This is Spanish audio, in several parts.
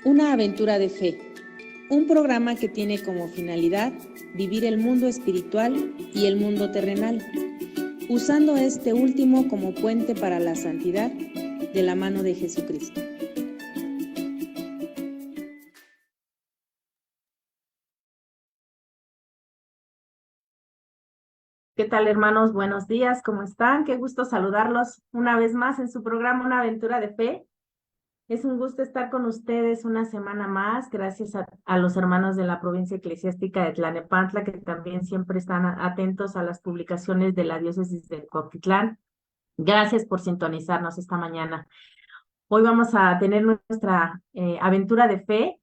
Una aventura de fe, un programa que tiene como finalidad vivir el mundo espiritual y el mundo terrenal, usando este último como puente para la santidad de la mano de Jesucristo. ¿Qué tal, hermanos? Buenos días, ¿cómo están? Qué gusto saludarlos una vez más en su programa Una Aventura de Fe. Es un gusto estar con ustedes una semana más, gracias a los hermanos de la provincia eclesiástica de Tlalnepantla, que también siempre están atentos a las publicaciones de la diócesis de Cuautitlán. Gracias por sintonizarnos esta mañana. Hoy vamos a tener nuestra aventura de fe.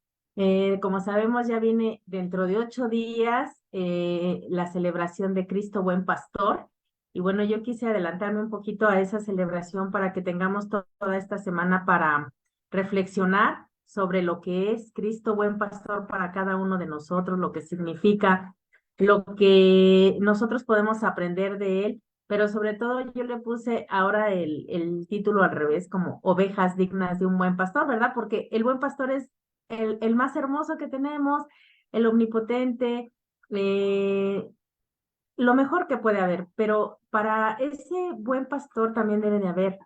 Como sabemos, ya viene dentro de 8 días la celebración de Cristo Buen Pastor. Y bueno, yo quise adelantarme un poquito a esa celebración para que tengamos toda esta semana para reflexionar sobre lo que es Cristo Buen Pastor para cada uno de nosotros, lo que significa, lo que nosotros podemos aprender de él, pero sobre todo yo le puse ahora el título al revés, como Ovejas dignas de un buen pastor, ¿verdad? Porque el buen pastor es el más hermoso que tenemos, el omnipotente, lo mejor que puede haber, pero para ese buen pastor también debe de haber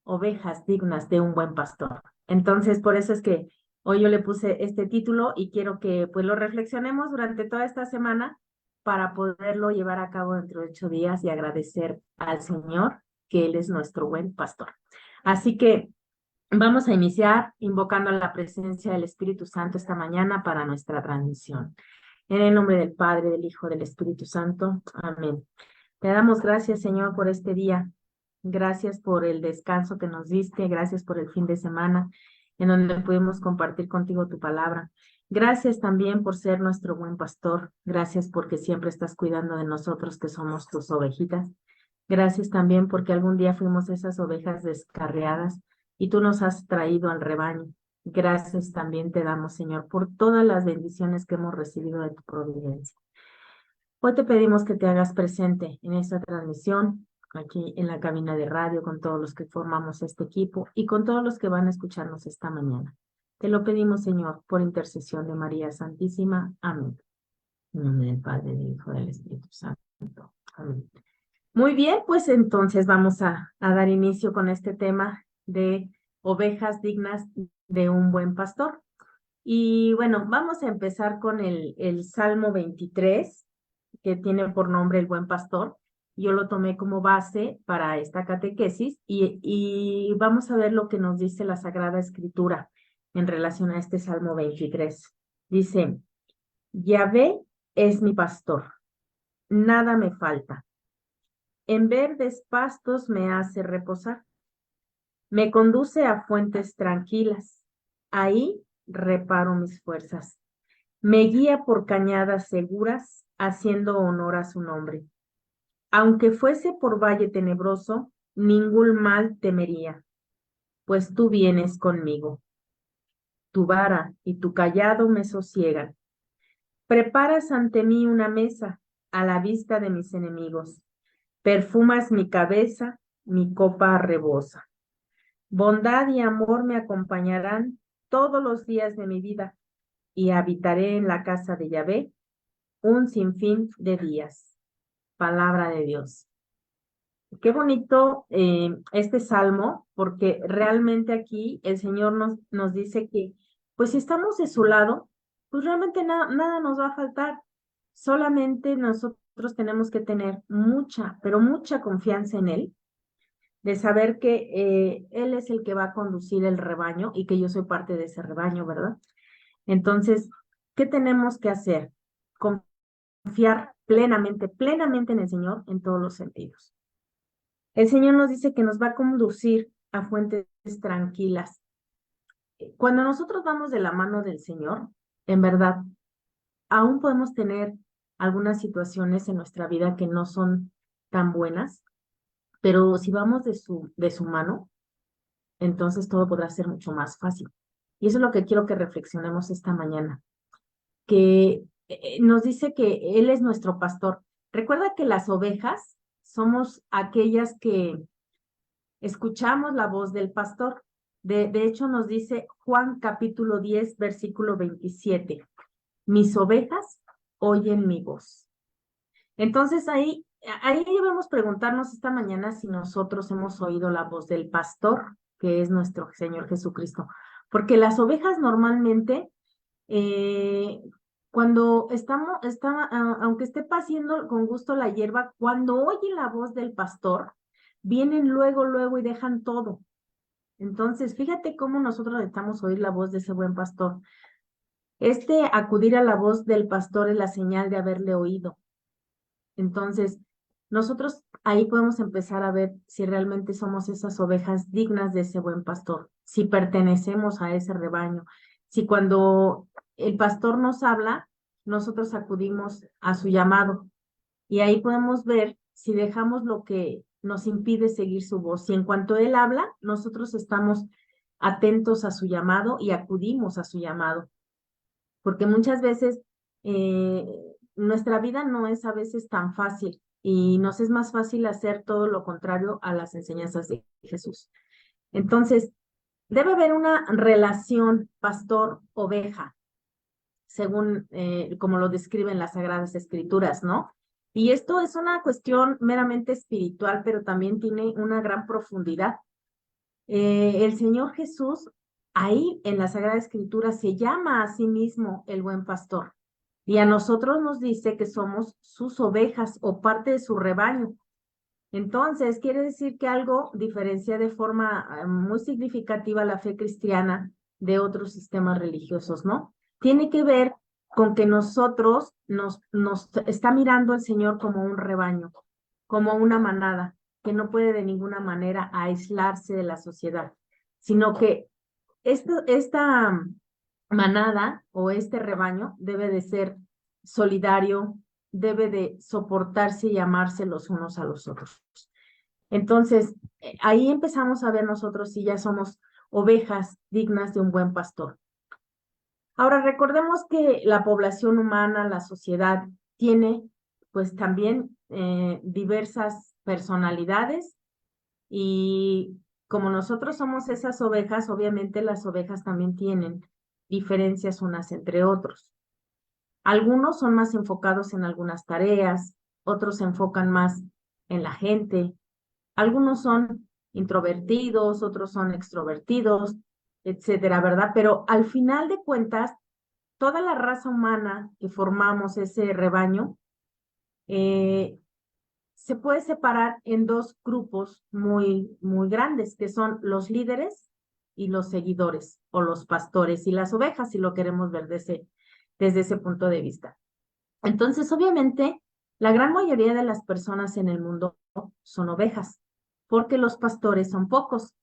ovejas dignas de un buen pastor. Entonces, por eso es que hoy yo le puse este título y quiero que pues lo reflexionemos durante toda esta semana para poderlo llevar a cabo dentro de 8 días y agradecer al Señor que Él es nuestro buen pastor. Así que vamos a iniciar invocando la presencia del Espíritu Santo esta mañana para nuestra transmisión. En el nombre del Padre, del Hijo, del Espíritu Santo. Amén. Te damos gracias, Señor, por este día. Gracias por el descanso que nos diste. Gracias por el fin de semana en donde pudimos compartir contigo tu palabra. Gracias también por ser nuestro buen pastor. Gracias porque siempre estás cuidando de nosotros que somos tus ovejitas. Gracias también porque algún día fuimos esas ovejas descarriadas y tú nos has traído al rebaño. Gracias también te damos, Señor, por todas las bendiciones que hemos recibido de tu providencia. Hoy te pedimos que te hagas presente en esta transmisión, aquí en la cabina de radio, con todos los que formamos este equipo y con todos los que van a escucharnos esta mañana. Te lo pedimos, Señor, por intercesión de María Santísima. Amén. En nombre del Padre, del Hijo, y del Espíritu Santo. Amén. Muy bien, pues entonces vamos a dar inicio con este tema de ovejas dignas de un buen pastor. Y bueno, vamos a empezar con el Salmo 23, que tiene por nombre El Buen Pastor. Yo lo tomé como base para esta catequesis y vamos a ver lo que nos dice la Sagrada Escritura en relación a este Salmo 23. Dice, Yahvé es mi pastor, nada me falta. En verdes pastos me hace reposar. Me conduce a fuentes tranquilas. Ahí reparo mis fuerzas. Me guía por cañadas seguras, haciendo honor a su nombre. Aunque fuese por valle tenebroso, ningún mal temería, pues tú vienes conmigo. Tu vara y tu cayado me sosiegan. Preparas ante mí una mesa a la vista de mis enemigos. Perfumas mi cabeza, mi copa rebosa. Bondad y amor me acompañarán todos los días de mi vida y habitaré en la casa de Yahvé un sinfín de días. Palabra de Dios. Qué bonito este salmo, porque realmente aquí el Señor nos dice que, pues si estamos de su lado, pues realmente nada nos va a faltar. Solamente nosotros tenemos que tener mucha, pero mucha confianza en Él, de saber que Él es el que va a conducir el rebaño y que yo soy parte de ese rebaño, ¿verdad? Entonces, ¿qué tenemos que hacer? Confiar plenamente en el Señor en todos los sentidos. El Señor nos dice que nos va a conducir a fuentes tranquilas. Cuando nosotros vamos de la mano del Señor, en verdad, aún podemos tener algunas situaciones en nuestra vida que no son tan buenas, pero si vamos de su mano, entonces todo podrá ser mucho más fácil. Y eso es lo que quiero que reflexionemos esta mañana, que nos dice que Él es nuestro pastor. Recuerda que las ovejas somos aquellas que escuchamos la voz del pastor. De hecho, nos dice Juan capítulo 10, versículo 27. Mis ovejas oyen mi voz. Entonces ahí debemos preguntarnos esta mañana si nosotros hemos oído la voz del pastor, que es nuestro Señor Jesucristo. Porque las ovejas normalmente, cuando aunque esté paciendo con gusto la hierba, cuando oye la voz del pastor, vienen luego y dejan todo. Entonces, fíjate cómo nosotros necesitamos oír la voz de ese buen pastor. Acudir a la voz del pastor es la señal de haberle oído. Entonces, nosotros ahí podemos empezar a ver si realmente somos esas ovejas dignas de ese buen pastor, si pertenecemos a ese rebaño, si cuando el pastor nos habla, nosotros acudimos a su llamado. Y ahí podemos ver si dejamos lo que nos impide seguir su voz. Si en cuanto él habla, nosotros estamos atentos a su llamado y acudimos a su llamado. Porque muchas veces nuestra vida no es a veces tan fácil y nos es más fácil hacer todo lo contrario a las enseñanzas de Jesús. Entonces, debe haber una relación pastor-oveja, según como lo describen las Sagradas Escrituras, ¿no? Y esto es una cuestión meramente espiritual, pero también tiene una gran profundidad. El Señor Jesús, ahí en la Sagrada Escritura, se llama a sí mismo el buen pastor. Y a nosotros nos dice que somos sus ovejas o parte de su rebaño. Entonces, quiere decir que algo diferencia de forma muy significativa la fe cristiana de otros sistemas religiosos, ¿no? Tiene que ver con que nosotros nos está mirando el Señor como un rebaño, como una manada, que no puede de ninguna manera aislarse de la sociedad, sino que esta manada o este rebaño debe de ser solidario, debe de soportarse y amarse los unos a los otros. Entonces, ahí empezamos a ver nosotros si ya somos ovejas dignas de un buen pastor. Ahora, recordemos que la población humana, la sociedad, tiene pues también diversas personalidades y como nosotros somos esas ovejas, obviamente las ovejas también tienen diferencias unas entre otros. Algunos son más enfocados en algunas tareas, otros se enfocan más en la gente, algunos son introvertidos, otros son extrovertidos, etcétera, ¿verdad? Pero al final de cuentas, toda la raza humana que formamos ese rebaño se puede separar en dos grupos muy grandes, que son los líderes y los seguidores, o los pastores y las ovejas, si lo queremos ver desde ese punto de vista. Entonces, obviamente, la gran mayoría de las personas en el mundo son ovejas, porque los pastores son pocos.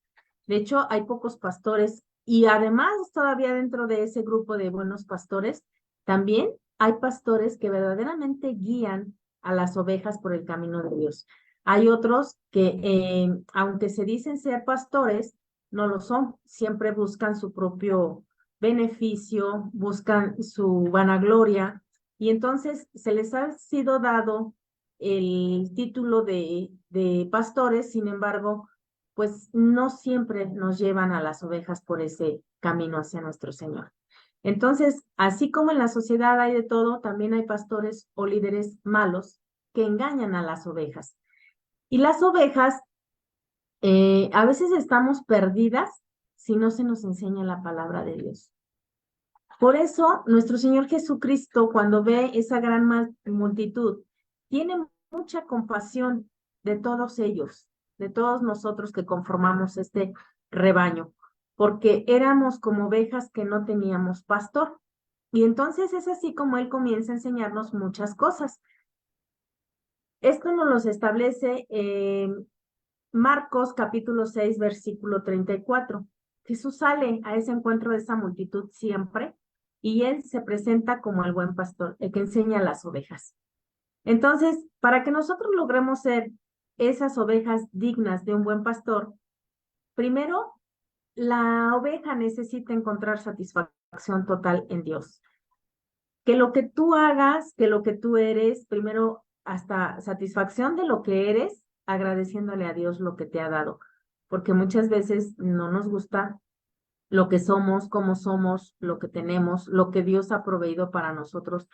De hecho, hay pocos pastores y además todavía dentro de ese grupo de buenos pastores, también hay pastores que verdaderamente guían a las ovejas por el camino de Dios. Hay otros que, aunque se dicen ser pastores, no lo son. Siempre buscan su propio beneficio, buscan su vanagloria, y entonces se les ha sido dado el título de pastores, sin embargo, pues no siempre nos llevan a las ovejas por ese camino hacia nuestro Señor. Entonces, así como en la sociedad hay de todo, también hay pastores o líderes malos que engañan a las ovejas. Y las ovejas, a veces estamos perdidas si no se nos enseña la palabra de Dios. Por eso, nuestro Señor Jesucristo, cuando ve esa gran multitud, tiene mucha compasión de todos ellos, de todos nosotros que conformamos este rebaño, porque éramos como ovejas que no teníamos pastor. Y entonces es así como Él comienza a enseñarnos muchas cosas. Esto nos los establece Marcos capítulo 6, versículo 34. Jesús sale a ese encuentro de esa multitud siempre y Él se presenta como el buen pastor, el que enseña a las ovejas. Entonces, para que nosotros logremos ser esas ovejas dignas de un buen pastor, primero, la oveja necesita encontrar satisfacción total en Dios. Que lo que tú hagas, que lo que tú eres, primero hasta satisfacción de lo que eres, agradeciéndole a Dios lo que te ha dado, porque muchas veces no nos gusta lo que somos, cómo somos, lo que tenemos, lo que Dios ha proveído para nosotros.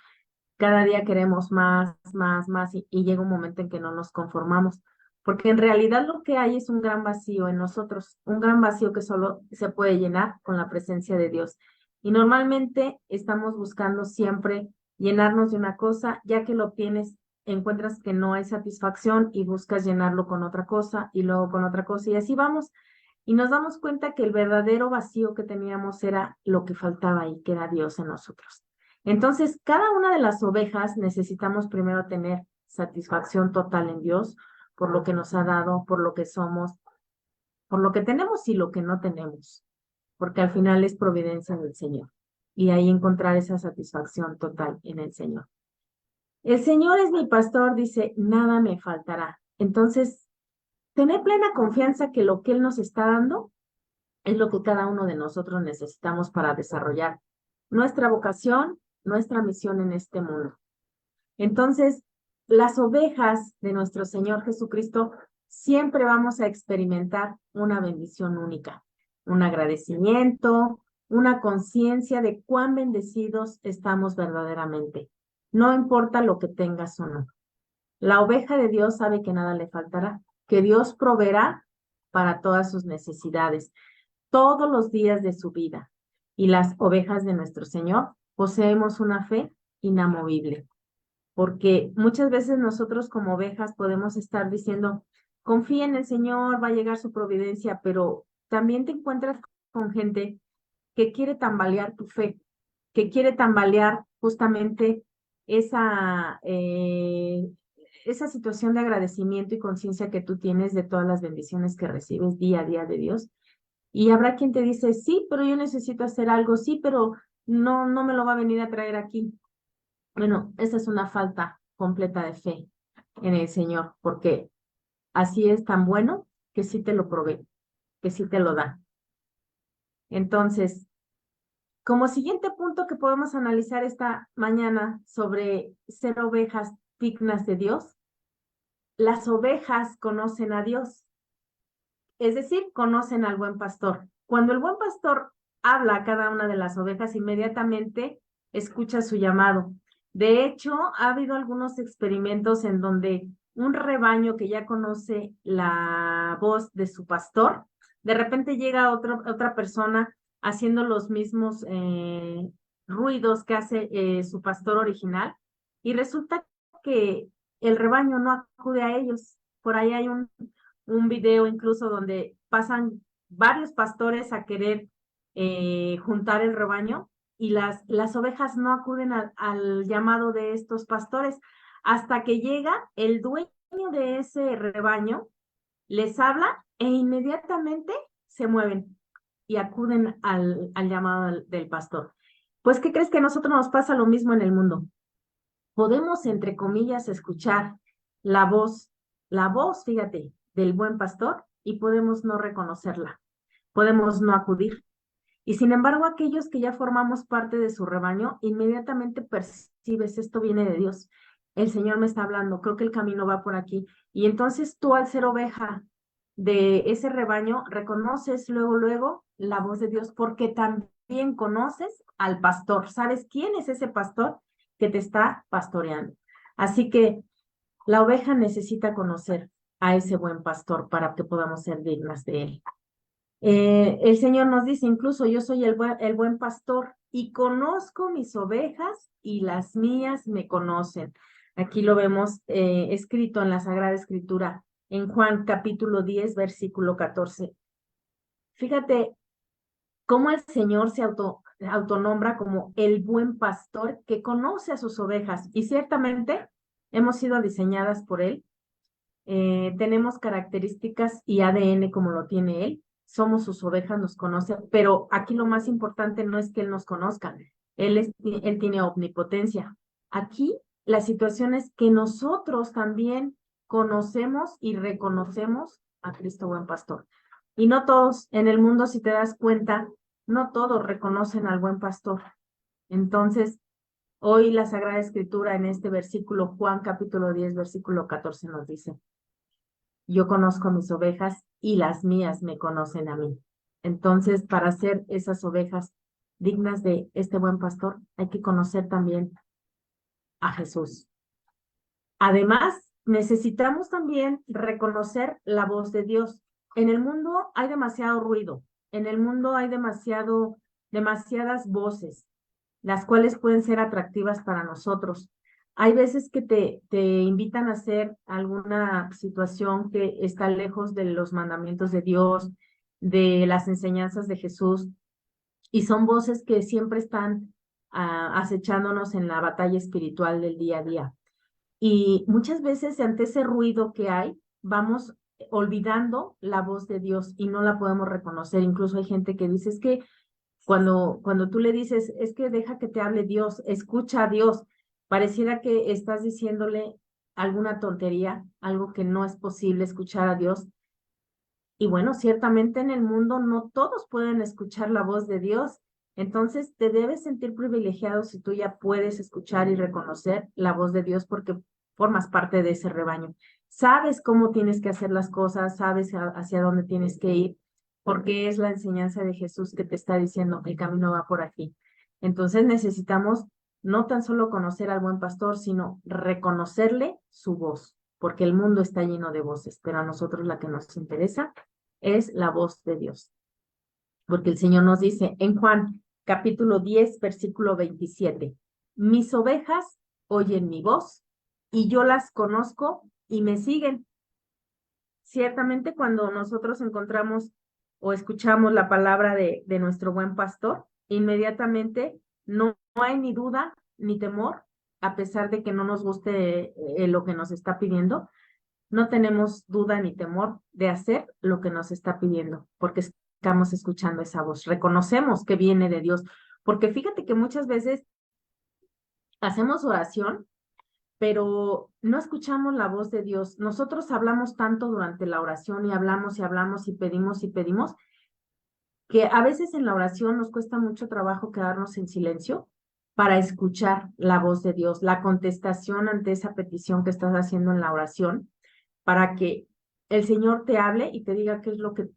Cada día queremos más, más, más y llega un momento en que no nos conformamos, porque en realidad lo que hay es un gran vacío en nosotros, un gran vacío que solo se puede llenar con la presencia de Dios. Y normalmente estamos buscando siempre llenarnos de una cosa, ya que lo obtienes, encuentras que no hay satisfacción y buscas llenarlo con otra cosa y luego con otra cosa y así vamos. Y nos damos cuenta que el verdadero vacío que teníamos era lo que faltaba ahí, que era Dios en nosotros. Entonces, cada una de las ovejas necesitamos primero tener satisfacción total en Dios por lo que nos ha dado, por lo que somos, por lo que tenemos y lo que no tenemos, porque al final es providencia del Señor. Y ahí encontrar esa satisfacción total en el Señor. El Señor es mi pastor, dice, nada me faltará. Entonces, tener plena confianza que lo que Él nos está dando es lo que cada uno de nosotros necesitamos para desarrollar nuestra vocación, nuestra misión en este mundo. Entonces, las ovejas de nuestro Señor Jesucristo siempre vamos a experimentar una bendición única, un agradecimiento, una conciencia de cuán bendecidos estamos verdaderamente. No importa lo que tengas o no. La oveja de Dios sabe que nada le faltará, que Dios proveerá para todas sus necesidades todos los días de su vida. Y las ovejas de nuestro Señor poseemos una fe inamovible, porque muchas veces nosotros como ovejas podemos estar diciendo, confía en el Señor, va a llegar su providencia, pero también te encuentras con gente que quiere tambalear tu fe, que quiere tambalear justamente esa, esa situación de agradecimiento y conciencia que tú tienes de todas las bendiciones que recibes día a día de Dios. Y habrá quien te dice, sí, pero yo necesito hacer algo, sí, pero no me lo va a venir a traer aquí. Bueno, esa es una falta completa de fe en el Señor, porque así es tan bueno que sí te lo provee, que sí te lo da. Entonces, como siguiente punto que podemos analizar esta mañana sobre ser ovejas dignas de Dios, las ovejas conocen a Dios, es decir, conocen al buen pastor. Cuando el buen pastor habla a cada una de las ovejas, inmediatamente escucha su llamado. De hecho, ha habido algunos experimentos en donde un rebaño que ya conoce la voz de su pastor, de repente llega otra persona haciendo los mismos ruidos que hace su pastor original y resulta que el rebaño no acude a ellos. Por ahí hay un video incluso donde pasan varios pastores a querer juntar el rebaño y las ovejas no acuden al llamado de estos pastores hasta que llega el dueño de ese rebaño, les habla e inmediatamente se mueven y acuden al llamado del pastor. Pues, ¿qué crees que a nosotros nos pasa lo mismo en el mundo? Podemos, entre comillas, escuchar la voz, fíjate, del buen pastor y podemos no reconocerla, podemos no acudir. Y sin embargo, aquellos que ya formamos parte de su rebaño, inmediatamente percibes, esto viene de Dios. El Señor me está hablando, creo que el camino va por aquí. Y entonces tú, al ser oveja de ese rebaño, reconoces luego la voz de Dios porque también conoces al pastor. ¿Sabes quién es ese pastor que te está pastoreando? Así que la oveja necesita conocer a ese buen pastor para que podamos ser dignas de él. El Señor nos dice incluso, yo soy el buen pastor y conozco mis ovejas y las mías me conocen. Aquí lo vemos escrito en la Sagrada Escritura, en Juan capítulo 10, versículo 14. Fíjate cómo el Señor se autonombra como el buen pastor que conoce a sus ovejas y ciertamente hemos sido diseñadas por Él. Tenemos características y ADN como lo tiene Él. Somos sus ovejas, nos conoce, pero aquí lo más importante no es que Él nos conozca, Él tiene omnipotencia. Aquí la situación es que nosotros también conocemos y reconocemos a Cristo buen pastor. Y no todos en el mundo, si te das cuenta, no todos reconocen al buen pastor. Entonces, hoy la Sagrada Escritura en este versículo, Juan capítulo 10, versículo 14 nos dice, yo conozco a mis ovejas y las mías me conocen a mí. Entonces, para ser esas ovejas dignas de este buen pastor, hay que conocer también a Jesús. Además, necesitamos también reconocer la voz de Dios. En el mundo hay demasiado ruido, en el mundo hay demasiadas voces, las cuales pueden ser atractivas para nosotros. Hay veces que te invitan a hacer alguna situación que está lejos de los mandamientos de Dios, de las enseñanzas de Jesús, y son voces que siempre están acechándonos en la batalla espiritual del día a día. Y muchas veces ante ese ruido que hay, vamos olvidando la voz de Dios y no la podemos reconocer. Incluso hay gente que dice, es que cuando tú le dices, es que deja que te hable Dios, escucha a Dios, pareciera que estás diciéndole alguna tontería, algo que no es posible escuchar a Dios. Y bueno, ciertamente en el mundo no todos pueden escuchar la voz de Dios. Entonces te debes sentir privilegiado si tú ya puedes escuchar y reconocer la voz de Dios porque formas parte de ese rebaño. Sabes cómo tienes que hacer las cosas, sabes hacia dónde tienes que ir, porque es la enseñanza de Jesús que te está diciendo, el camino va por aquí. Entonces necesitamos no tan solo conocer al buen pastor, sino reconocerle su voz, porque el mundo está lleno de voces, pero a nosotros la que nos interesa es la voz de Dios. Porque el Señor nos dice en Juan capítulo 10, versículo 27, mis ovejas oyen mi voz y yo las conozco y me siguen. Ciertamente cuando nosotros encontramos o escuchamos la palabra de nuestro buen pastor, inmediatamente no hay ni duda ni temor, a pesar de que no nos guste lo que nos está pidiendo, no tenemos duda ni temor de hacer lo que nos está pidiendo, porque estamos escuchando esa voz, reconocemos que viene de Dios, porque fíjate que muchas veces hacemos oración, pero no escuchamos la voz de Dios. Nosotros hablamos tanto durante la oración y hablamos y hablamos y pedimos, que a veces en la oración nos cuesta mucho trabajo quedarnos en silencio para escuchar la voz de Dios, la contestación ante esa petición que estás haciendo en la oración, para que el Señor te hable y te diga qué es lo que,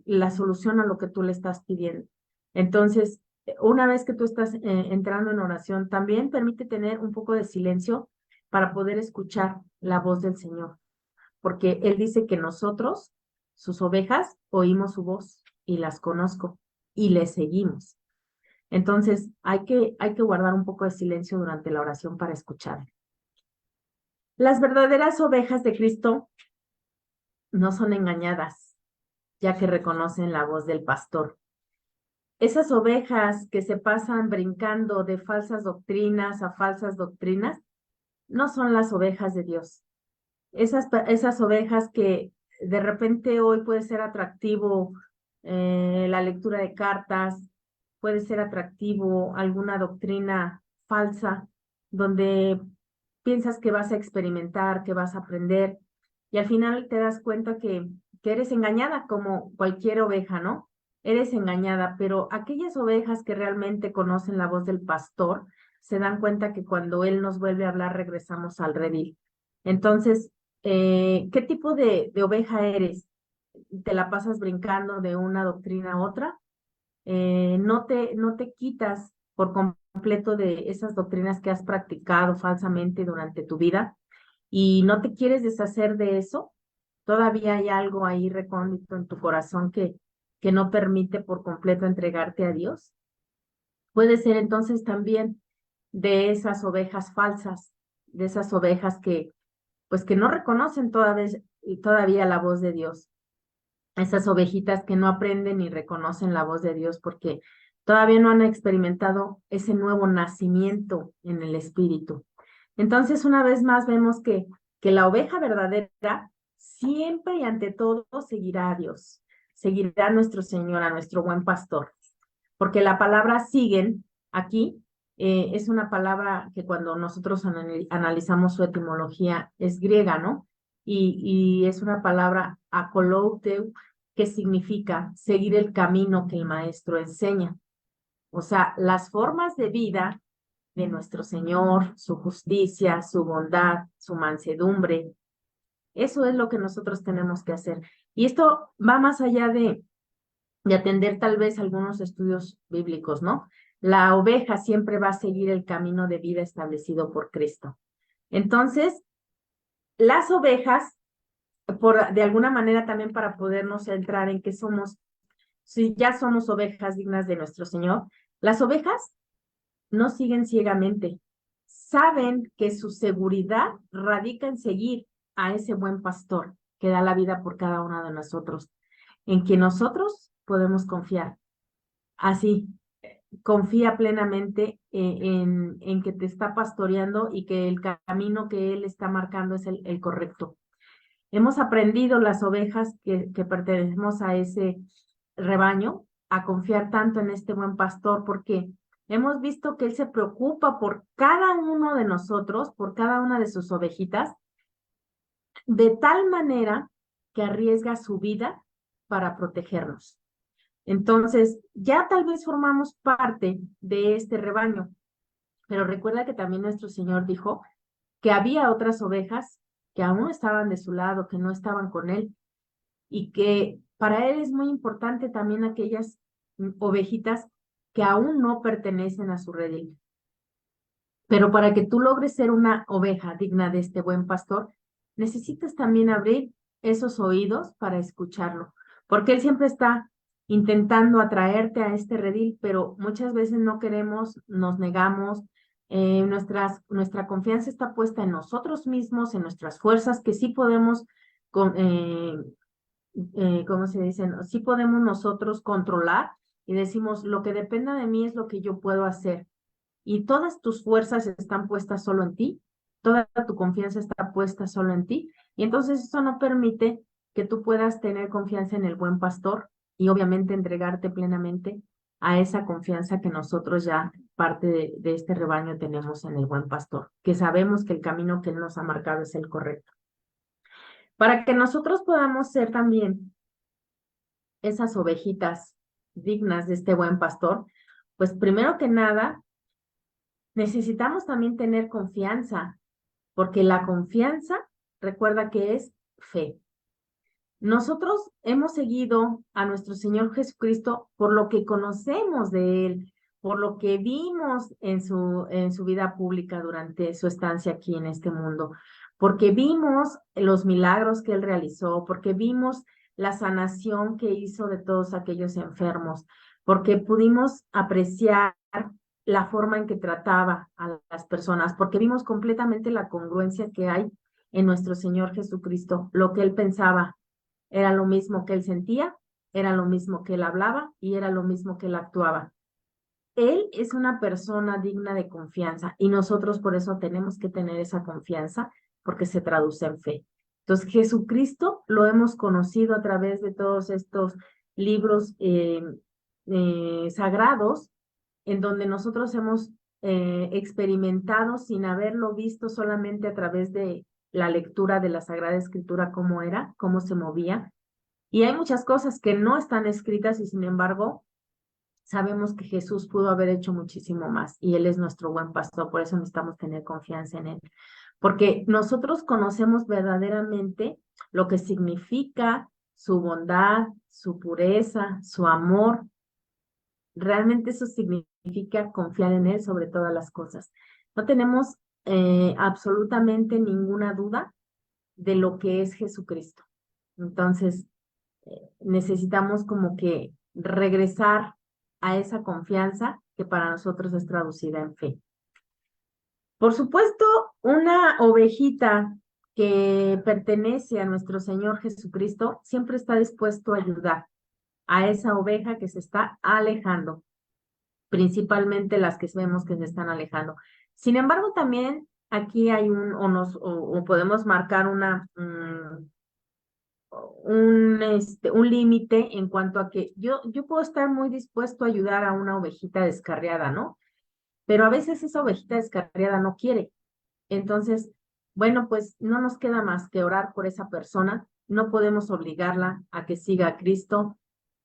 la solución a lo que tú le estás pidiendo. Entonces, una vez que tú estás entrando en oración, también permite tener un poco de silencio para poder escuchar la voz del Señor, porque Él dice que nosotros, sus ovejas, oímos su voz y las conozco y le seguimos. Entonces, hay que guardar un poco de silencio durante la oración para escuchar. Las verdaderas ovejas de Cristo no son engañadas, ya que reconocen la voz del pastor. Esas ovejas que se pasan brincando de falsas doctrinas a falsas doctrinas, no son las ovejas de Dios. Esas ovejas que de repente hoy puede ser atractivo la lectura de cartas, puede ser atractivo alguna doctrina falsa, donde piensas que vas a experimentar, que vas a aprender, y al final te das cuenta que eres engañada como cualquier oveja, ¿no? Eres engañada, pero aquellas ovejas que realmente conocen la voz del pastor se dan cuenta que cuando él nos vuelve a hablar regresamos al redil. Entonces, ¿qué tipo de oveja eres? ¿Te la pasas brincando de una doctrina a otra? No te quitas por completo de esas doctrinas que has practicado falsamente durante tu vida y no te quieres deshacer de eso. Todavía hay algo ahí recóndito en tu corazón que no permite por completo entregarte a Dios. Puede ser entonces también de esas ovejas falsas, de esas ovejas pues que no reconocen todavía la voz de Dios. Esas ovejitas que no aprenden ni reconocen la voz de Dios porque todavía no han experimentado ese nuevo nacimiento en el Espíritu. Entonces, una vez más vemos que la oveja verdadera siempre y ante todo seguirá a Dios, seguirá a nuestro Señor, a nuestro buen pastor, porque la palabra siguen aquí es una palabra que cuando nosotros analizamos su etimología es griega, ¿no? Y es una palabra akolouteu, que significa seguir el camino que el maestro enseña. O sea, las formas de vida de nuestro Señor, su justicia, su bondad, su mansedumbre, eso es lo que nosotros tenemos que hacer. Y esto va más allá y atender tal vez algunos estudios bíblicos, ¿no? La oveja siempre va a seguir el camino de vida establecido por Cristo. Entonces, las ovejas, de alguna manera también para podernos centrar en que somos, si ya somos ovejas dignas de nuestro Señor, las ovejas no siguen ciegamente, saben que su seguridad radica en seguir a ese buen pastor que da la vida por cada uno de nosotros, en quien nosotros podemos confiar. Así, confía plenamente en que te está pastoreando y que el camino que Él está marcando es el correcto. Hemos aprendido las ovejas que pertenecemos a ese rebaño a confiar tanto en este buen pastor porque hemos visto que Él se preocupa por cada uno de nosotros, por cada una de sus ovejitas, de tal manera que arriesga su vida para protegernos. Entonces, ya tal vez formamos parte de este rebaño, pero recuerda que también nuestro Señor dijo que había otras ovejas que aún estaban de su lado, que no estaban con Él, y que para Él es muy importante también aquellas ovejitas que aún no pertenecen a su redil. Pero para que tú logres ser una oveja digna de este buen pastor, necesitas también abrir esos oídos para escucharlo, porque Él siempre está intentando atraerte a este redil, pero muchas veces no queremos, nos negamos, nuestra confianza está puesta en nosotros mismos, en nuestras fuerzas, que sí podemos, ¿cómo se dicen? Sí podemos nosotros controlar y decimos, lo que dependa de mí es lo que yo puedo hacer. Y todas tus fuerzas están puestas solo en ti, toda tu confianza está puesta solo en ti, y entonces eso no permite que tú puedas tener confianza en el buen pastor y obviamente entregarte plenamente a esa confianza que nosotros ya, parte de este rebaño, tenemos en el buen pastor, que sabemos que el camino que Él nos ha marcado es el correcto. Para que nosotros podamos ser también esas ovejitas dignas de este buen pastor, pues primero que nada, necesitamos también tener confianza, porque la confianza, recuerda que es fe. Nosotros hemos seguido a nuestro Señor Jesucristo por lo que conocemos de Él, por lo que vimos en su vida pública durante su estancia aquí en este mundo, porque vimos los milagros que Él realizó, porque vimos la sanación que hizo de todos aquellos enfermos, porque pudimos apreciar la forma en que trataba a las personas, porque vimos completamente la congruencia que hay en nuestro Señor Jesucristo, lo que Él pensaba era lo mismo que Él sentía, era lo mismo que Él hablaba y era lo mismo que Él actuaba. Él es una persona digna de confianza y nosotros por eso tenemos que tener esa confianza porque se traduce en fe. Entonces, Jesucristo lo hemos conocido a través de todos estos libros sagrados en donde nosotros hemos experimentado sin haberlo visto solamente a través de la lectura de la Sagrada Escritura, cómo era, cómo se movía. Y hay muchas cosas que no están escritas y sin embargo sabemos que Jesús pudo haber hecho muchísimo más y Él es nuestro buen pastor, por eso necesitamos tener confianza en Él. Porque nosotros conocemos verdaderamente lo que significa su bondad, su pureza, su amor. Realmente eso significa confiar en Él sobre todas las cosas. No tenemos absolutamente ninguna duda de lo que es Jesucristo. Entonces, necesitamos como que regresar a esa confianza que para nosotros es traducida en fe. Por supuesto, una ovejita que pertenece a nuestro Señor Jesucristo siempre está dispuesto a ayudar a esa oveja que se está alejando, principalmente las que vemos que se están alejando. Sin embargo, también aquí hay o podemos marcar un límite en cuanto a que yo puedo estar muy dispuesto a ayudar a una ovejita descarriada, ¿no? Pero a veces esa ovejita descarriada no quiere. Entonces, bueno, pues no nos queda más que orar por esa persona. No podemos obligarla a que siga a Cristo.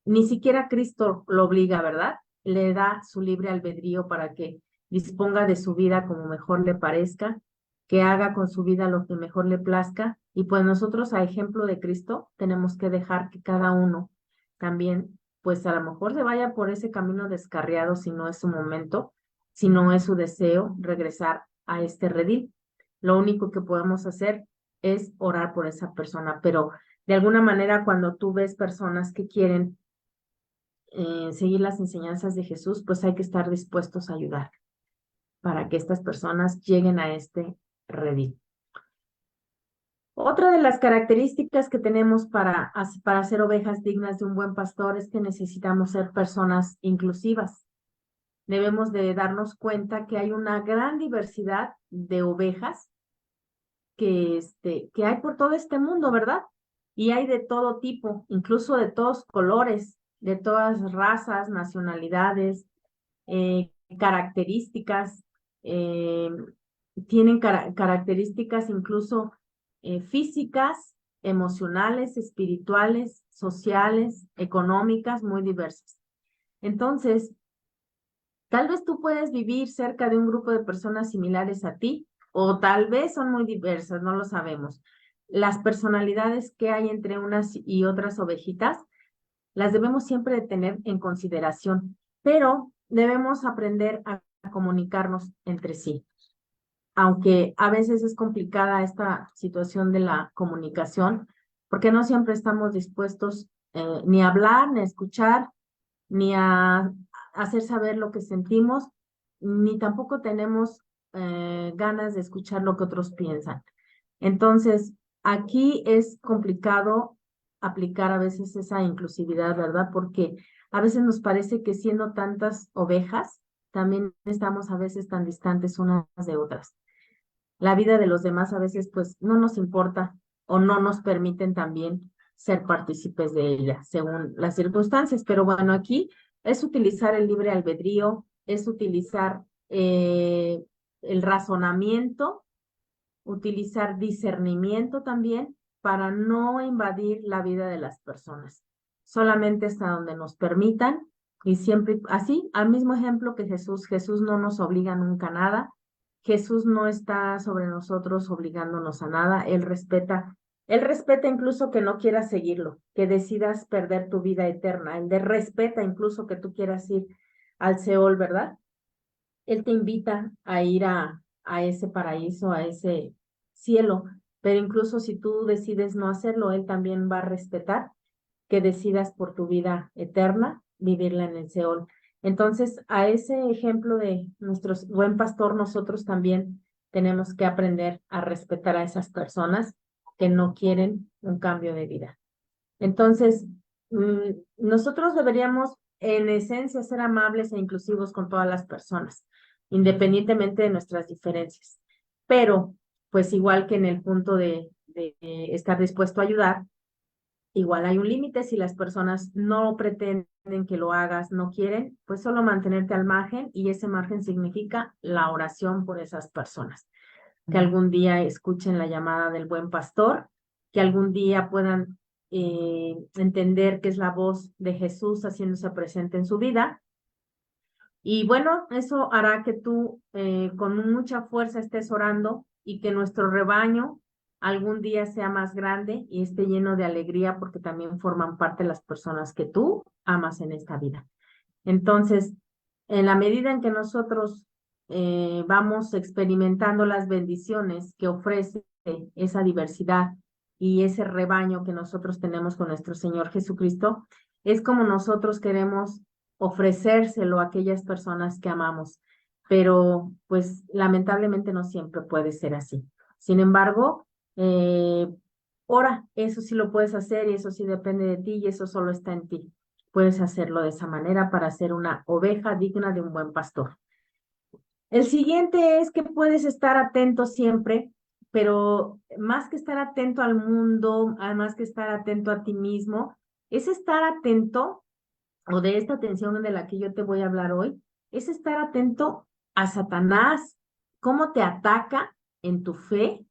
Ni siquiera Cristo lo obliga, ¿verdad? Le da su libre albedrío para que disponga de su vida como mejor le parezca, que haga con su vida lo que mejor le plazca. Y pues nosotros, a ejemplo de Cristo, tenemos que dejar que cada uno también pues a lo mejor se vaya por ese camino descarriado si no es su momento, si no es su deseo regresar a este redil. Lo único que podemos hacer es orar por esa persona, pero de alguna manera cuando tú ves personas que quieren seguir las enseñanzas de Jesús, pues hay que estar dispuestos a ayudar para que estas personas lleguen a este redil. Otra de las características que tenemos para ser ovejas dignas de un buen pastor es que necesitamos ser personas inclusivas. Debemos de darnos cuenta que hay una gran diversidad de ovejas que hay por todo este mundo, ¿verdad? Y hay de todo tipo, incluso de todos colores, de todas razas, nacionalidades, características, eh, tienen características incluso físicas, emocionales, espirituales, sociales, económicas, muy diversas. Entonces, tal vez tú puedes vivir cerca de un grupo de personas similares a ti, o tal vez son muy diversas, no lo sabemos. Las personalidades que hay entre unas y otras ovejitas, las debemos siempre tener en consideración, pero debemos aprender a comunicarnos entre sí. Aunque a veces es complicada esta situación de la comunicación, porque no siempre estamos dispuestos ni a hablar, ni a escuchar, ni a hacer saber lo que sentimos, ni tampoco tenemos ganas de escuchar lo que otros piensan. Entonces, aquí es complicado aplicar a veces esa inclusividad, ¿verdad? Porque a veces nos parece que siendo tantas ovejas, también estamos a veces tan distantes unas de otras. La vida de los demás a veces pues no nos importa o no nos permiten también ser partícipes de ella, según las circunstancias. Pero bueno, aquí es utilizar el libre albedrío, es utilizar el razonamiento, utilizar discernimiento también para no invadir la vida de las personas. Solamente hasta donde nos permitan y siempre así, al mismo ejemplo que Jesús no nos obliga nunca a nada. Jesús no está sobre nosotros obligándonos a nada, Él respeta incluso que no quieras seguirlo, que decidas perder tu vida eterna, Él respeta incluso que tú quieras ir al Seol, ¿verdad? Él te invita a ir a ese paraíso, a ese cielo, pero incluso si tú decides no hacerlo, Él también va a respetar que decidas por tu vida eterna vivirla en el Seol. Entonces, a ese ejemplo de nuestro buen pastor, nosotros también tenemos que aprender a respetar a esas personas que no quieren un cambio de vida. Entonces, nosotros deberíamos, en esencia, ser amables e inclusivos con todas las personas, independientemente de nuestras diferencias. Pero, pues igual que en el punto de estar dispuesto a ayudar, igual hay un límite. Si las personas no pretenden que lo hagas, no quieren, pues solo mantenerte al margen, y ese margen significa la oración por esas personas. Que algún día escuchen la llamada del buen pastor, que algún día puedan entender que es la voz de Jesús haciéndose presente en su vida. Y bueno, eso hará que tú con mucha fuerza estés orando y que nuestro rebaño algún día sea más grande y esté lleno de alegría, porque también forman parte de las personas que tú amas en esta vida. Entonces, en la medida en que nosotros vamos experimentando las bendiciones que ofrece esa diversidad y ese rebaño que nosotros tenemos con nuestro Señor Jesucristo, es como nosotros queremos ofrecérselo a aquellas personas que amamos, pero pues lamentablemente no siempre puede ser así. Sin embargo, ora, eso sí lo puedes hacer y eso sí depende de ti y eso solo está en ti. Puedes hacerlo de esa manera para ser una oveja digna de un buen pastor. El siguiente es que puedes estar atento siempre, pero más que estar atento al mundo, además que estar atento a ti mismo, es estar atento, o de esta atención de la que yo te voy a hablar hoy, es estar atento a Satanás, cómo te ataca en tu fe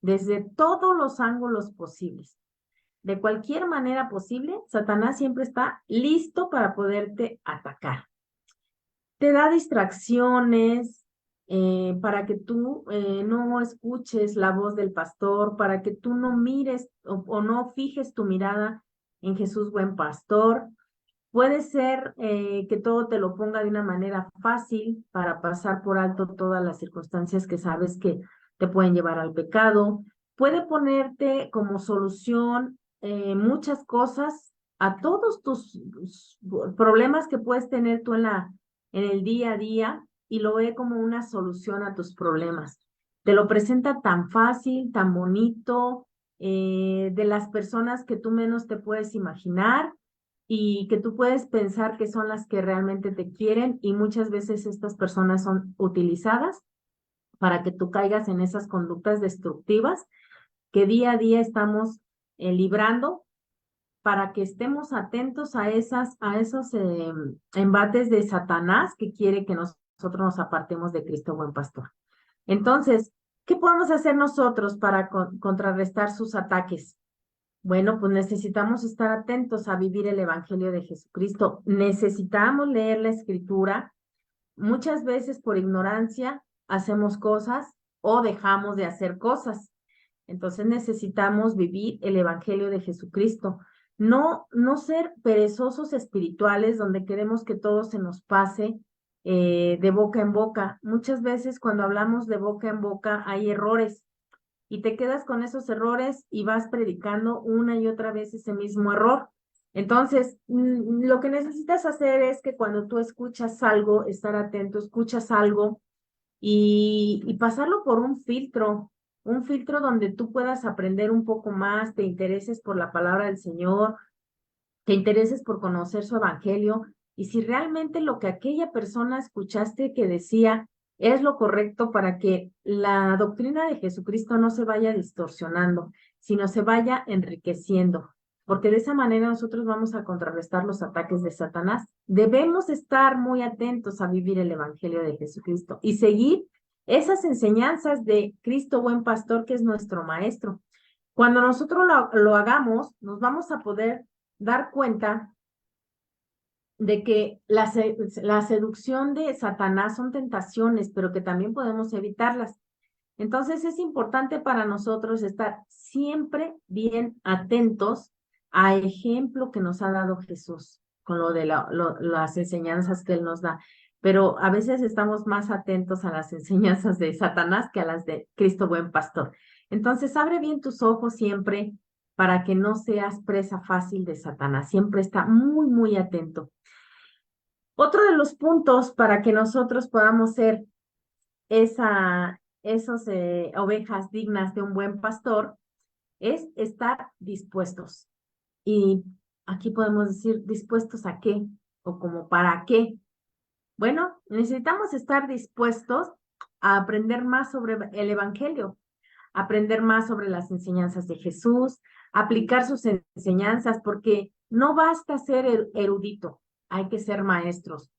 desde todos los ángulos posibles. De cualquier manera posible, Satanás siempre está listo para poderte atacar. Te da distracciones para que tú no escuches la voz del pastor, para que tú no mires o no fijes tu mirada en Jesús buen pastor. Puede ser que todo te lo ponga de una manera fácil para pasar por alto todas las circunstancias que sabes que te pueden llevar al pecado. Puede ponerte como solución muchas cosas a todos tus problemas que puedes tener tú en el día a día y lo ve como una solución a tus problemas. Te lo presenta tan fácil, tan bonito, de las personas que tú menos te puedes imaginar y que tú puedes pensar que son las que realmente te quieren y muchas veces estas personas son utilizadas para que tú caigas en esas conductas destructivas que día a día estamos librando para que estemos atentos a esos embates de Satanás que quiere que nosotros nos apartemos de Cristo buen pastor. Entonces, ¿qué podemos hacer nosotros para contrarrestar sus ataques? Bueno, pues necesitamos estar atentos a vivir el Evangelio de Jesucristo. Necesitamos leer la Escritura. Muchas veces por ignorancia hacemos cosas o dejamos de hacer cosas. Entonces necesitamos vivir el Evangelio de Jesucristo. No ser perezosos espirituales donde queremos que todo se nos pase de boca en boca. Muchas veces cuando hablamos de boca en boca hay errores y te quedas con esos errores y vas predicando una y otra vez ese mismo error. Entonces, lo que necesitas hacer es que cuando tú escuchas algo, estar atento, escuchas algo y pasarlo por un filtro donde tú puedas aprender un poco más, te intereses por la palabra del Señor, te intereses por conocer su evangelio y si realmente lo que aquella persona escuchaste que decía es lo correcto para que la doctrina de Jesucristo no se vaya distorsionando, sino se vaya enriqueciendo, porque de esa manera nosotros vamos a contrarrestar los ataques de Satanás. Debemos estar muy atentos a vivir el evangelio de Jesucristo y seguir esas enseñanzas de Cristo buen pastor, que es nuestro maestro. Cuando nosotros lo hagamos, nos vamos a poder dar cuenta de que la seducción de Satanás son tentaciones, pero que también podemos evitarlas. Entonces es importante para nosotros estar siempre bien atentos al ejemplo que nos ha dado Jesús con lo de las enseñanzas que Él nos da. Pero a veces estamos más atentos a las enseñanzas de Satanás que a las de Cristo buen pastor. Entonces abre bien tus ojos siempre para que no seas presa fácil de Satanás. Siempre está muy, muy atento. Otro de los puntos para que nosotros podamos ser esos ovejas dignas de un buen pastor es estar dispuestos. Y aquí podemos decir, ¿dispuestos a qué? O como para qué. Bueno, necesitamos estar dispuestos a aprender más sobre el Evangelio, aprender más sobre las enseñanzas de Jesús, aplicar sus enseñanzas, porque no basta ser erudito, hay que ser maestros.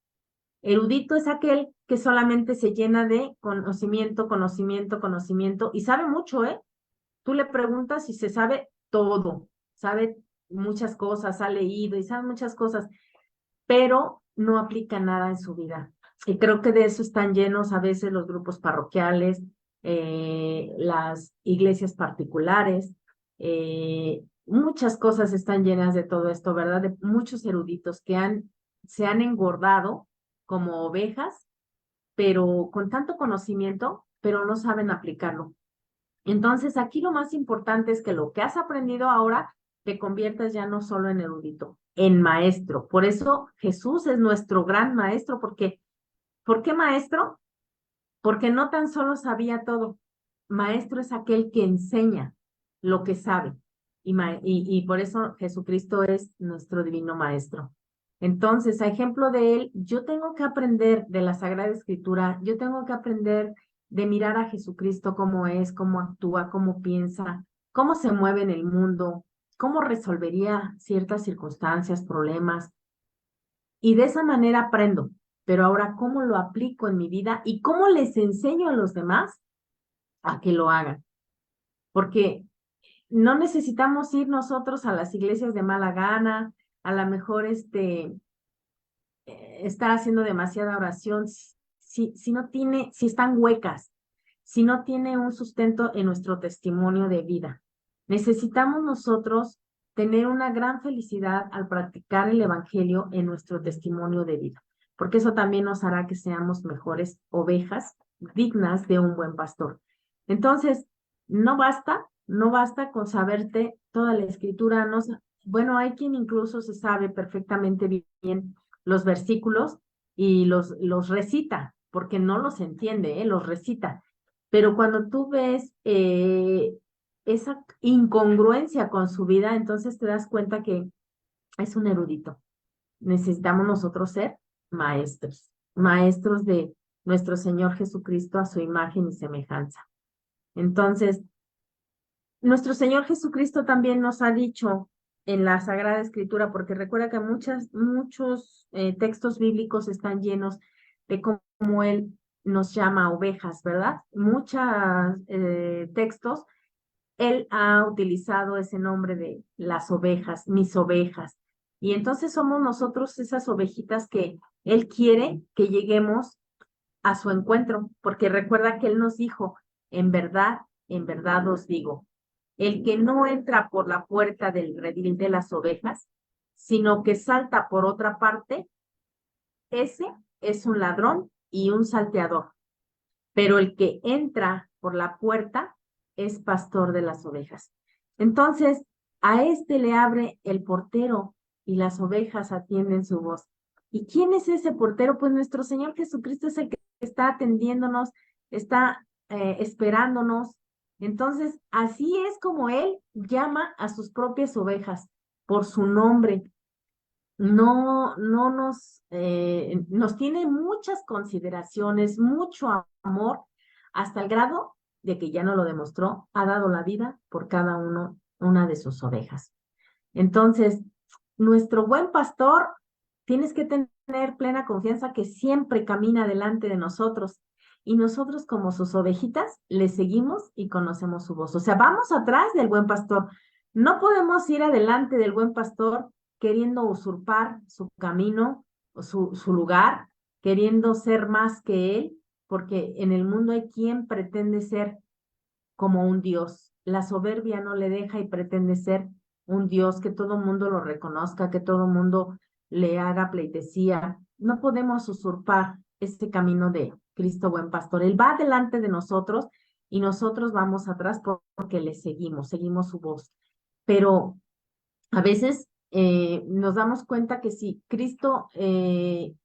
Erudito es aquel que solamente se llena de conocimiento, conocimiento, conocimiento y sabe mucho, ¿eh? Tú le preguntas y se sabe todo, sabe muchas cosas, ha leído y sabe muchas cosas, pero no aplica nada en su vida. Y creo que de eso están llenos a veces los grupos parroquiales, las iglesias particulares, muchas cosas están llenas de todo esto, ¿verdad? De muchos eruditos que se han engordado como ovejas, pero con tanto conocimiento, pero no saben aplicarlo. Entonces, aquí lo más importante es que lo que has aprendido ahora te conviertas ya no solo en erudito, en maestro. Por eso Jesús es nuestro gran maestro, porque ¿por qué maestro? Porque no tan solo sabía todo. Maestro es aquel que enseña lo que sabe. Y por eso Jesucristo es nuestro divino maestro. Entonces, a ejemplo de él, yo tengo que aprender de la Sagrada Escritura, yo tengo que aprender de mirar a Jesucristo cómo es, cómo actúa, cómo piensa, cómo se mueve en el mundo, cómo resolvería ciertas circunstancias, problemas. Y de esa manera aprendo. Pero ahora, ¿cómo lo aplico en mi vida y cómo les enseño a los demás a que lo hagan? Porque no necesitamos ir nosotros a las iglesias de mala gana, a lo mejor estar haciendo demasiada oración, si están huecas, si no tiene un sustento en nuestro testimonio de vida. Necesitamos nosotros tener una gran felicidad al practicar el evangelio en nuestro testimonio de vida, porque eso también nos hará que seamos mejores ovejas dignas de un buen pastor. Entonces, no basta con saberte toda la escritura. No, bueno, hay quien incluso se sabe perfectamente bien los versículos y los recita, porque no los entiende, los recita. Pero cuando tú ves esa incongruencia con su vida, entonces te das cuenta que es un erudito. Necesitamos nosotros ser maestros, maestros de nuestro Señor Jesucristo a su imagen y semejanza. Entonces, nuestro Señor Jesucristo también nos ha dicho en la Sagrada Escritura, porque recuerda que muchos textos bíblicos están llenos de cómo Él nos llama ovejas, ¿verdad? Muchos textos, Él ha utilizado ese nombre de las ovejas, mis ovejas. Y entonces somos nosotros esas ovejitas que Él quiere que lleguemos a su encuentro, porque recuerda que Él nos dijo, en verdad os digo, el que no entra por la puerta del redil de las ovejas, sino que salta por otra parte, ese es un ladrón y un salteador. Pero el que entra por la puerta es pastor de las ovejas. Entonces, a este le abre el portero y las ovejas atienden su voz. ¿Y quién es ese portero? Pues nuestro Señor Jesucristo es el que está atendiéndonos, está esperándonos. Entonces, así es como Él llama a sus propias ovejas por su nombre. No nos tiene muchas consideraciones, mucho amor, hasta el grado de que ya no lo demostró, ha dado la vida por cada una de sus ovejas. Entonces, nuestro buen pastor, tienes que tener plena confianza que siempre camina delante de nosotros y nosotros como sus ovejitas le seguimos y conocemos su voz. O sea, vamos atrás del buen pastor. No podemos ir adelante del buen pastor queriendo usurpar su camino, su lugar, queriendo ser más que él, porque en el mundo hay quien pretende ser como un Dios. La soberbia no le deja y pretende ser un Dios, que todo mundo lo reconozca, que todo mundo le haga pleitesía. No podemos usurpar este camino de Cristo buen pastor. Él va delante de nosotros y nosotros vamos atrás porque le seguimos su voz. Pero a veces nos damos cuenta que si Cristo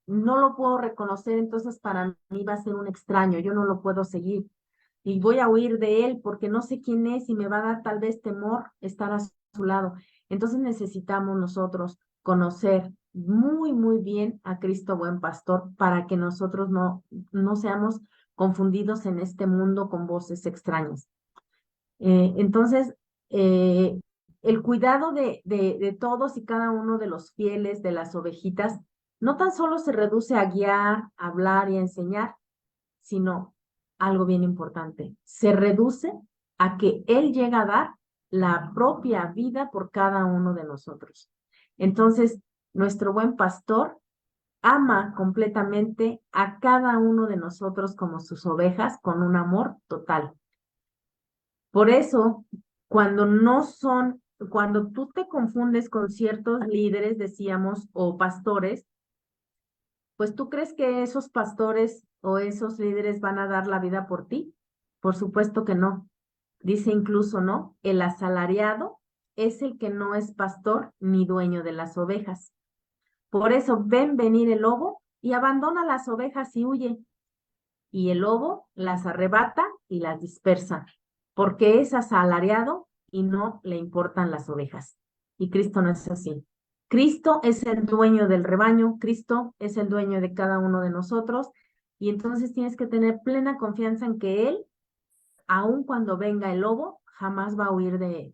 no lo puedo reconocer, entonces para mí va a ser un extraño, yo no lo puedo seguir y voy a huir de él porque no sé quién es y me va a dar tal vez temor estar a su lado. Entonces necesitamos nosotros conocer muy bien a Cristo buen pastor para que nosotros no seamos confundidos en este mundo con voces extrañas. Entonces, el cuidado de todos y cada uno de los fieles, de las ovejitas, no tan solo se reduce a guiar, a hablar y a enseñar, sino algo bien importante, se reduce a que Él llega a dar la propia vida por cada uno de nosotros. Entonces, nuestro buen pastor ama completamente a cada uno de nosotros como sus ovejas con un amor total. Por eso, cuando tú te confundes con ciertos líderes, decíamos, o pastores, pues tú crees que esos pastores o esos líderes van a dar la vida por ti. Por supuesto que no. Dice incluso, ¿no? El asalariado es el que no es pastor ni dueño de las ovejas. Por eso ven venir el lobo y abandona las ovejas y huye. Y el lobo las arrebata y las dispersa, porque es asalariado y no le importan las ovejas. Y Cristo no es así. Cristo es el dueño del rebaño, Cristo es el dueño de cada uno de nosotros, y entonces tienes que tener plena confianza en que Él, aun cuando venga el lobo, jamás va a huir de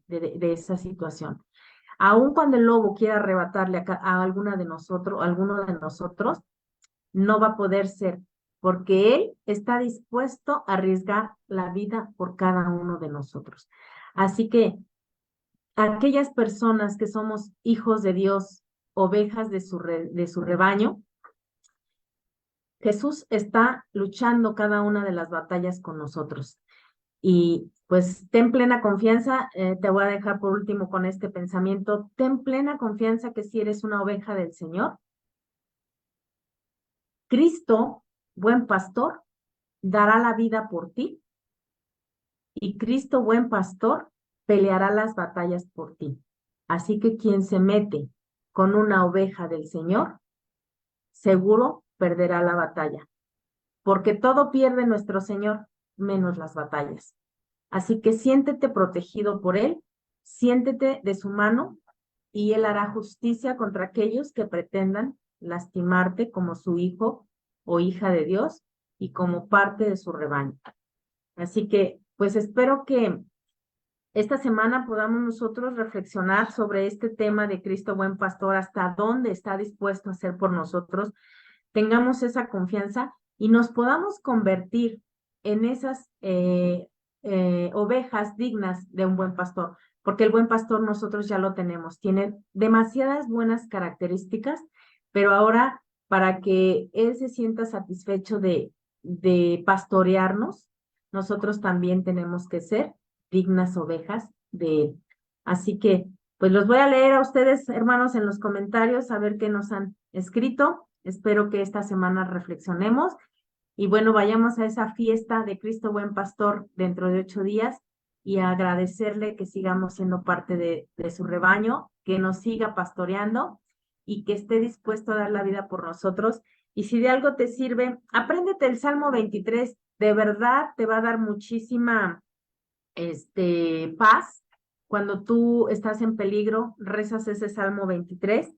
esa situación. Aun cuando el lobo quiera arrebatarle a alguno de nosotros, no va a poder ser, porque Él está dispuesto a arriesgar la vida por cada uno de nosotros. Así que aquellas personas que somos hijos de Dios, ovejas de su rebaño, Jesús está luchando cada una de las batallas con nosotros. Y pues ten plena confianza, te voy a dejar por último con este pensamiento, ten plena confianza que si eres una oveja del Señor, Cristo, buen pastor, dará la vida por ti y Cristo, buen pastor, peleará las batallas por ti. Así que quien se mete con una oveja del Señor, seguro perderá la batalla, porque todo pierde nuestro Señor, menos las batallas. Así que siéntete protegido por Él, siéntete de su mano y Él hará justicia contra aquellos que pretendan lastimarte como su hijo o hija de Dios y como parte de su rebaño. Así que, pues espero que esta semana podamos nosotros reflexionar sobre este tema de Cristo buen pastor, hasta dónde está dispuesto a hacer por nosotros, tengamos esa confianza y nos podamos convertir en esas ovejas dignas de un buen pastor, porque el buen pastor nosotros ya lo tenemos, tiene demasiadas buenas características, pero ahora para que él se sienta satisfecho de pastorearnos, nosotros también tenemos que ser dignas ovejas de él. Así que, pues los voy a leer a ustedes, hermanos, en los comentarios, a ver qué nos han escrito. Espero que esta semana reflexionemos y bueno, vayamos a esa fiesta de Cristo Buen Pastor dentro de 8 días y agradecerle que sigamos siendo parte de su rebaño, que nos siga pastoreando y que esté dispuesto a dar la vida por nosotros. Y si de algo te sirve, apréndete el Salmo 23, de verdad te va a dar muchísima paz. Cuando tú estás en peligro, rezas ese Salmo 23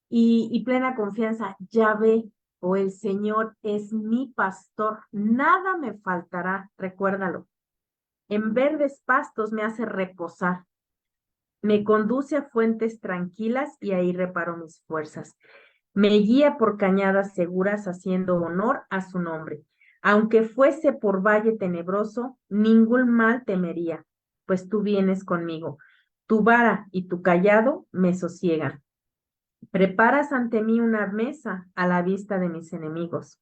y plena confianza, Yahvé o el Señor es mi pastor, nada me faltará, recuérdalo. En verdes pastos me hace reposar, me conduce a fuentes tranquilas y ahí reparo mis fuerzas. Me guía por cañadas seguras haciendo honor a su nombre. Aunque fuese por valle tenebroso, ningún mal temería, pues tú vienes conmigo. Tu vara y tu cayado me sosiegan. Preparas ante mí una mesa a la vista de mis enemigos.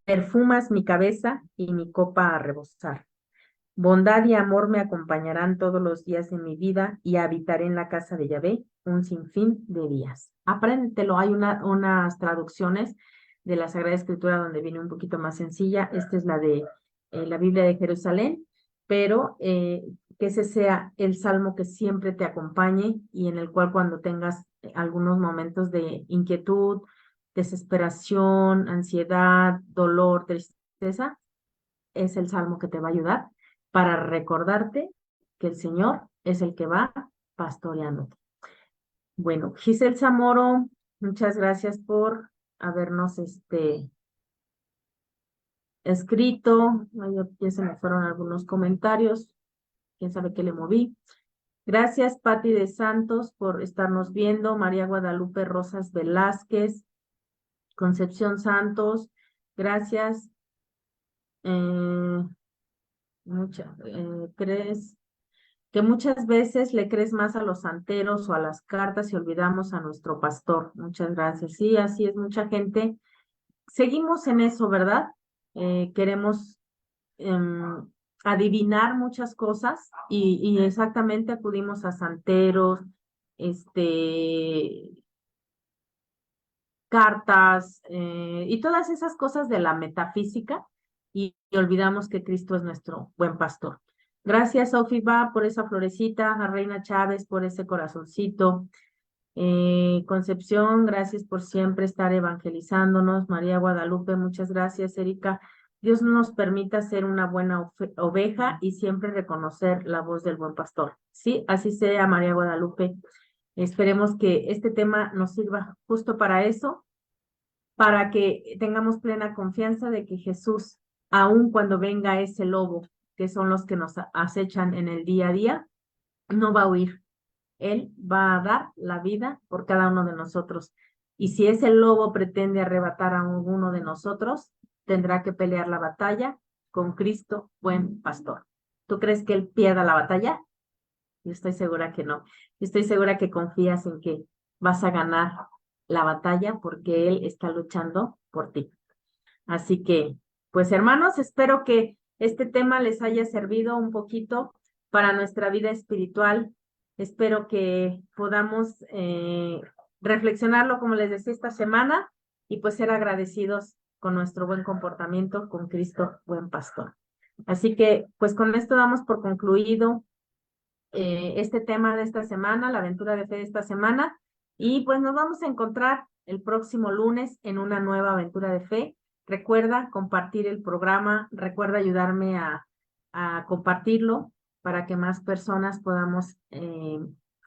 Perfumas mi cabeza y mi copa a rebosar. Bondad y amor me acompañarán todos los días de mi vida y habitaré en la casa de Yahvé un sinfín de días. Apréndetelo. Hay unas traducciones de la Sagrada Escritura donde viene un poquito más sencilla. Esta es la de la Biblia de Jerusalén, pero que ese sea el salmo que siempre te acompañe y en el cual cuando tengas algunos momentos de inquietud, desesperación, ansiedad, dolor, tristeza, es el salmo que te va a ayudar para recordarte que el Señor es el que va pastoreándote. Bueno, Giselle Zamoro, muchas gracias por habernos escrito. Ay, ya se me fueron algunos comentarios. Quién sabe qué le moví. Gracias, Patti de Santos, por estarnos viendo. María Guadalupe Rosas Velázquez, Concepción Santos, gracias. ¿Crees que muchas veces le crees más a los santeros o a las cartas y olvidamos a nuestro pastor? Muchas gracias. Sí, así es, mucha gente. Seguimos en eso, ¿verdad? Queremos adivinar muchas cosas y exactamente acudimos a santeros, cartas y todas esas cosas de la metafísica y olvidamos que Cristo es nuestro buen pastor. Gracias, Sofiba, por esa florecita, a Reina Chávez por ese corazoncito. Concepción, gracias por siempre estar evangelizándonos. María Guadalupe, muchas gracias, Erika. Dios nos permita ser una buena oveja y siempre reconocer la voz del buen pastor. Sí, así sea, María Guadalupe. Esperemos que este tema nos sirva justo para eso, para que tengamos plena confianza de que Jesús, aun cuando venga ese lobo, que son los que nos acechan en el día a día, no va a huir. Él va a dar la vida por cada uno de nosotros. Y si ese lobo pretende arrebatar a alguno de nosotros, tendrá que pelear la batalla con Cristo, buen pastor. ¿Tú crees que él pierda la batalla? Yo estoy segura que no. Yo estoy segura que confías en que vas a ganar la batalla porque Él está luchando por ti. Así que, pues hermanos, espero que este tema les haya servido un poquito para nuestra vida espiritual. Espero que podamos reflexionarlo, como les decía, esta semana y pues ser agradecidos con nuestro buen comportamiento con Cristo, buen pastor. Así que pues con esto damos por concluido este tema de esta semana, la aventura de fe de esta semana, y pues nos vamos a encontrar el próximo lunes en una nueva aventura de fe. Recuerda compartir el programa, recuerda ayudarme a compartirlo para que más personas podamos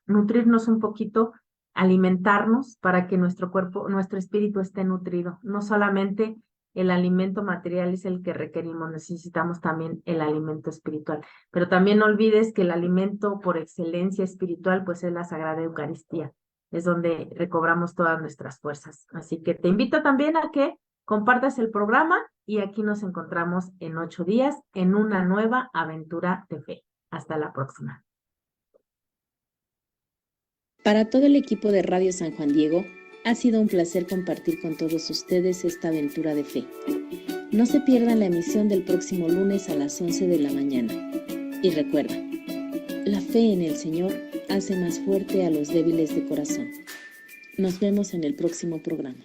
nutrirnos un poquito, alimentarnos para que nuestro cuerpo, nuestro espíritu esté nutrido. No solamente el alimento material es el que requerimos, necesitamos también el alimento espiritual. Pero también no olvides que el alimento por excelencia espiritual pues es la Sagrada Eucaristía, es donde recobramos todas nuestras fuerzas. Así que te invito también a que compartas el programa y aquí nos encontramos en 8 días en una nueva aventura de fe. Hasta la próxima. Para todo el equipo de Radio San Juan Diego, ha sido un placer compartir con todos ustedes esta aventura de fe. No se pierdan la emisión del próximo lunes a las 11 de la mañana. Y recuerda, la fe en el Señor hace más fuerte a los débiles de corazón. Nos vemos en el próximo programa.